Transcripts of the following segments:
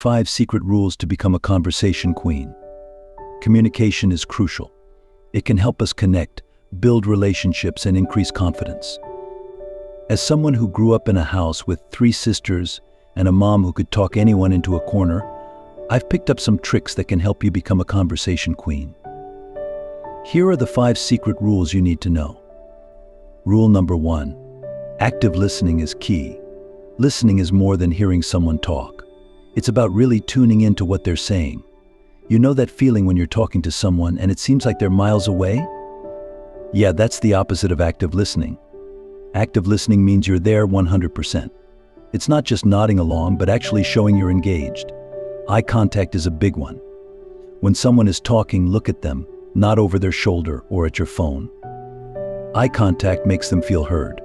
5 secret rules to become a conversation queen. Communication is crucial. It can help us connect, build relationships, and increase confidence. As someone who grew up in a house with 3 sisters and a mom who could talk anyone into a corner, I've picked up some tricks that can help you become a conversation queen. Here are the 5 secret rules you need to know. Rule number 1. Active listening is key. Listening is more than hearing someone talk. It's about really tuning into what they're saying. You know that feeling when you're talking to someone and it seems like they're miles away? Yeah, that's the opposite of active listening. Active listening means you're there 100%. It's not just nodding along, but actually showing you're engaged. Eye contact is a big one. When someone is talking, look at them, not over their shoulder or at your phone. Eye contact makes them feel heard.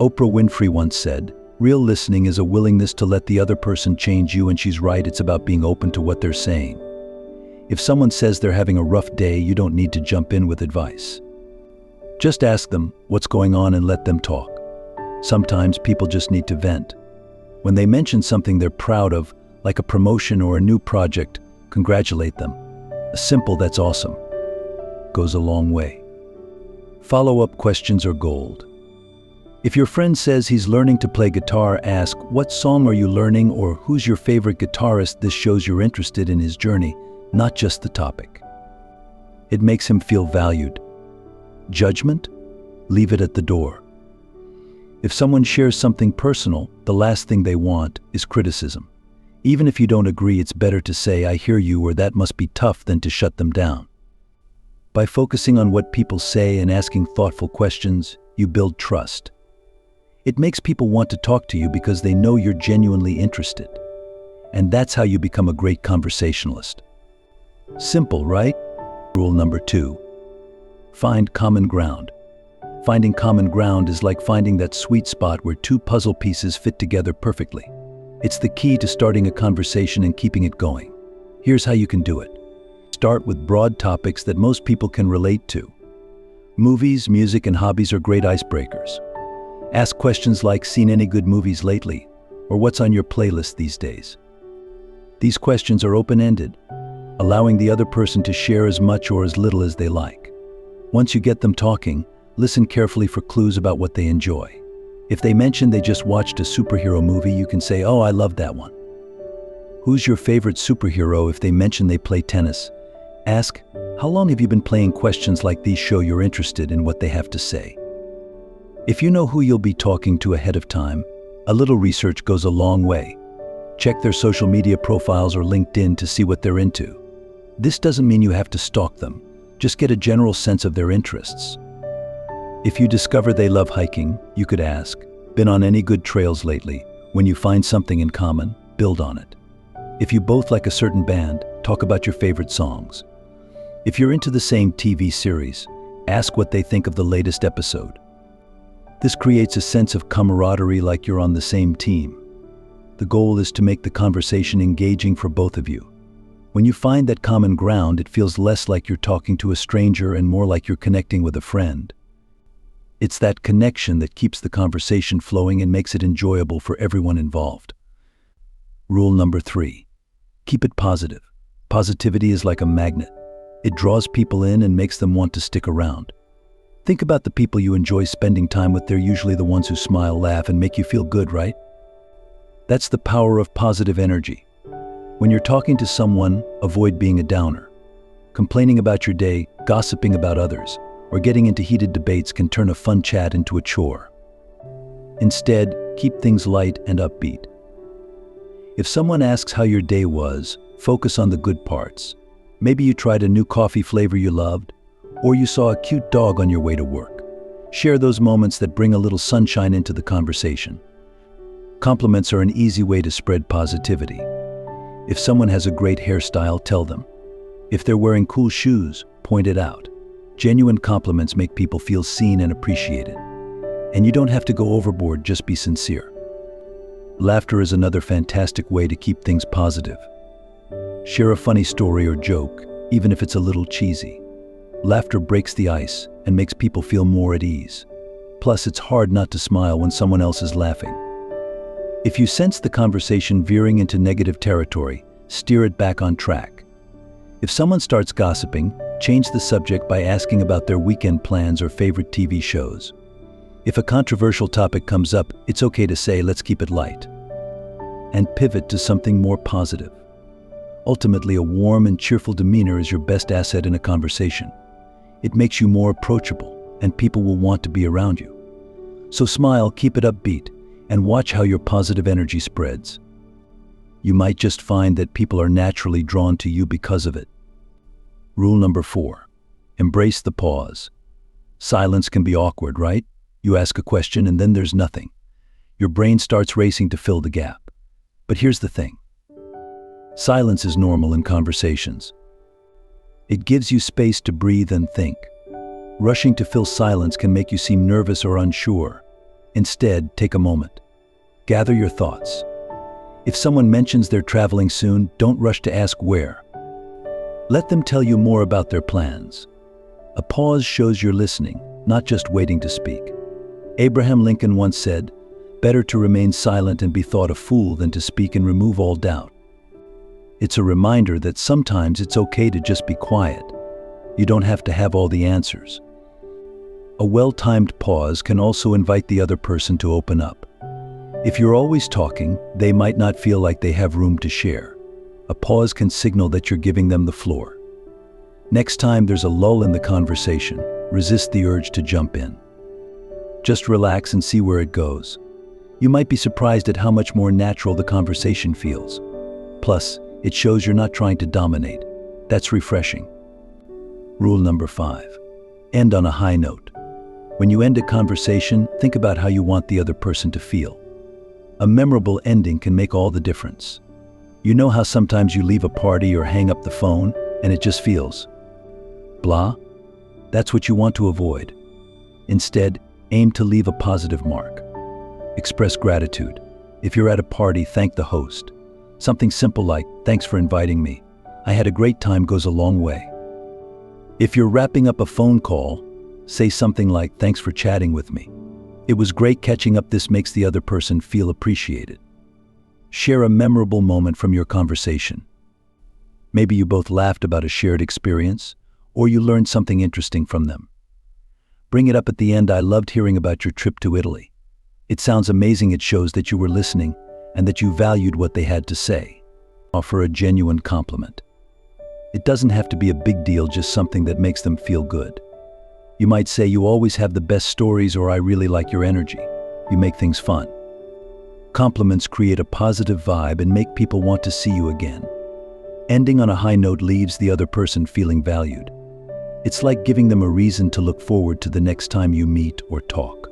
Oprah Winfrey once said, "Real listening is a willingness to let the other person change you," and she's right, it's about being open to what they're saying. If someone says they're having a rough day, you don't need to jump in with advice. Just ask them what's going on and let them talk. Sometimes people just need to vent. When they mention something they're proud of, like a promotion or a new project, congratulate them. A simple "that's awesome" goes a long way. Follow-up questions are gold. If your friend says he's learning to play guitar, ask, "What song are you learning?" or "Who's your favorite guitarist?" This shows you're interested in his journey, not just the topic. It makes him feel valued. Judgment? Leave it at the door. If someone shares something personal, the last thing they want is criticism. Even if you don't agree, it's better to say, "I hear you," or "that must be tough," than to shut them down. By focusing on what people say and asking thoughtful questions, you build trust. It makes people want to talk to you because they know you're genuinely interested. And that's how you become a great conversationalist. Simple, right? Rule number 2. Find common ground. Finding common ground is like finding that sweet spot where 2 puzzle pieces fit together perfectly. It's the key to starting a conversation and keeping it going. Here's how you can do it. Start with broad topics that most people can relate to. Movies, music, and hobbies are great icebreakers. Ask questions like, "Seen any good movies lately?" or "What's on your playlist these days?" These questions are open-ended, allowing the other person to share as much or as little as they like. Once you get them talking, listen carefully for clues about what they enjoy. If they mention they just watched a superhero movie, you can say, "Oh, I love that one." "Who's your favorite superhero?" If they mention they play tennis, ask, "How long have you been playing?" Questions like these show you're interested in what they have to say. If you know who you'll be talking to ahead of time, a little research goes a long way. Check their social media profiles or LinkedIn to see what they're into. This doesn't mean you have to stalk them. Just get a general sense of their interests. If you discover they love hiking, you could ask, "Been on any good trails lately?" When you find something in common, build on it. If you both like a certain band, talk about your favorite songs. If you're into the same TV series, ask what they think of the latest episode. This creates a sense of camaraderie, like you're on the same team. The goal is to make the conversation engaging for both of you. When you find that common ground, it feels less like you're talking to a stranger and more like you're connecting with a friend. It's that connection that keeps the conversation flowing and makes it enjoyable for everyone involved. Rule number 3. Keep it positive. Positivity is like a magnet. It draws people in and makes them want to stick around. Think about the people you enjoy spending time with. They're usually the ones who smile, laugh, and make you feel good, right? That's the power of positive energy. When you're talking to someone, avoid being a downer. Complaining about your day, gossiping about others, or getting into heated debates can turn a fun chat into a chore. Instead, keep things light and upbeat. If someone asks how your day was, focus on the good parts. Maybe you tried a new coffee flavor you loved, or you saw a cute dog on your way to work. Share those moments that bring a little sunshine into the conversation. Compliments are an easy way to spread positivity. If someone has a great hairstyle, tell them. If they're wearing cool shoes, point it out. Genuine compliments make people feel seen and appreciated. And you don't have to go overboard, just be sincere. Laughter is another fantastic way to keep things positive. Share a funny story or joke, even if it's a little cheesy. Laughter breaks the ice and makes people feel more at ease. Plus, it's hard not to smile when someone else is laughing. If you sense the conversation veering into negative territory, steer it back on track. If someone starts gossiping, change the subject by asking about their weekend plans or favorite TV shows. If a controversial topic comes up, it's okay to say, let's keep it light, and pivot to something more positive. Ultimately, a warm and cheerful demeanor is your best asset in a conversation. It makes you more approachable, and people will want to be around you. So smile, keep it upbeat, and watch how your positive energy spreads. You might just find that people are naturally drawn to you because of it. Rule number 4. Embrace the pause. Silence can be awkward, right? You ask a question and then there's nothing. Your brain starts racing to fill the gap. But here's the thing. Silence is normal in conversations. It gives you space to breathe and think. Rushing to fill silence can make you seem nervous or unsure. Instead, take a moment. Gather your thoughts. If someone mentions they're traveling soon, don't rush to ask where. Let them tell you more about their plans. A pause shows you're listening, not just waiting to speak. Abraham Lincoln once said, "Better to remain silent and be thought a fool than to speak and remove all doubt." It's a reminder that sometimes it's okay to just be quiet. You don't have to have all the answers. A well-timed pause can also invite the other person to open up. If you're always talking, they might not feel like they have room to share. A pause can signal that you're giving them the floor. Next time there's a lull in the conversation, resist the urge to jump in. Just relax and see where it goes. You might be surprised at how much more natural the conversation feels. Plus, it shows you're not trying to dominate. That's refreshing. Rule number 5. End on a high note. When you end a conversation, think about how you want the other person to feel. A memorable ending can make all the difference. You know how sometimes you leave a party or hang up the phone and it just feels blah? That's what you want to avoid. Instead, aim to leave a positive mark. Express gratitude. If you're at a party, thank the host. Something simple like, "Thanks for inviting me. I had a great time," goes a long way. If you're wrapping up a phone call, say something like, "Thanks for chatting with me. It was great catching up." This makes the other person feel appreciated. Share a memorable moment from your conversation. Maybe you both laughed about a shared experience, or you learned something interesting from them. Bring it up at the end. "I loved hearing about your trip to Italy. It sounds amazing." It shows that you were listening and that you valued what they had to say. Offer a genuine compliment. It doesn't have to be a big deal, just something that makes them feel good. You might say, "You always have the best stories," or "I really like your energy." You make things fun. Compliments create a positive vibe and make people want to see you again. Ending on a high note leaves the other person feeling valued. It's like giving them a reason to look forward to the next time you meet or talk.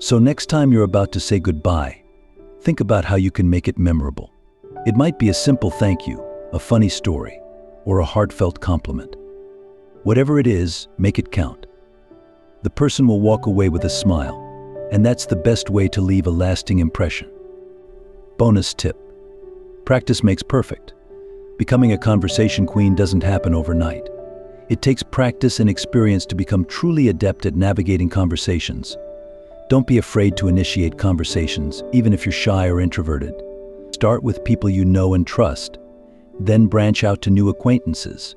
So next time you're about to say goodbye, think about how you can make it memorable. It might be a simple thank you, a funny story, or a heartfelt compliment. Whatever it is, make it count. The person will walk away with a smile, and that's the best way to leave a lasting impression. Bonus tip: practice makes perfect. Becoming a conversation queen doesn't happen overnight. It takes practice and experience to become truly adept at navigating conversations. Don't be afraid to initiate conversations, even if you're shy or introverted. Start with people you know and trust, then branch out to new acquaintances.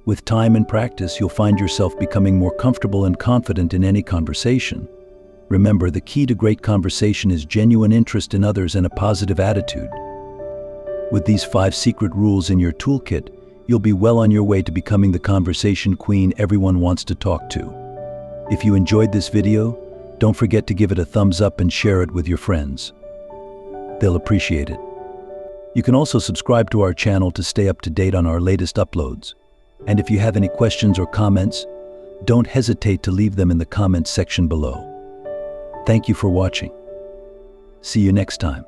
With time and practice, you'll find yourself becoming more comfortable and confident in any conversation. Remember, the key to great conversation is genuine interest in others and a positive attitude. With these 5 secret rules in your toolkit, you'll be well on your way to becoming the conversation queen everyone wants to talk to. If you enjoyed this video, don't forget to give it a thumbs up and share it with your friends. They'll appreciate it. You can also subscribe to our channel to stay up to date on our latest uploads. And if you have any questions or comments, don't hesitate to leave them in the comments section below. Thank you for watching. See you next time.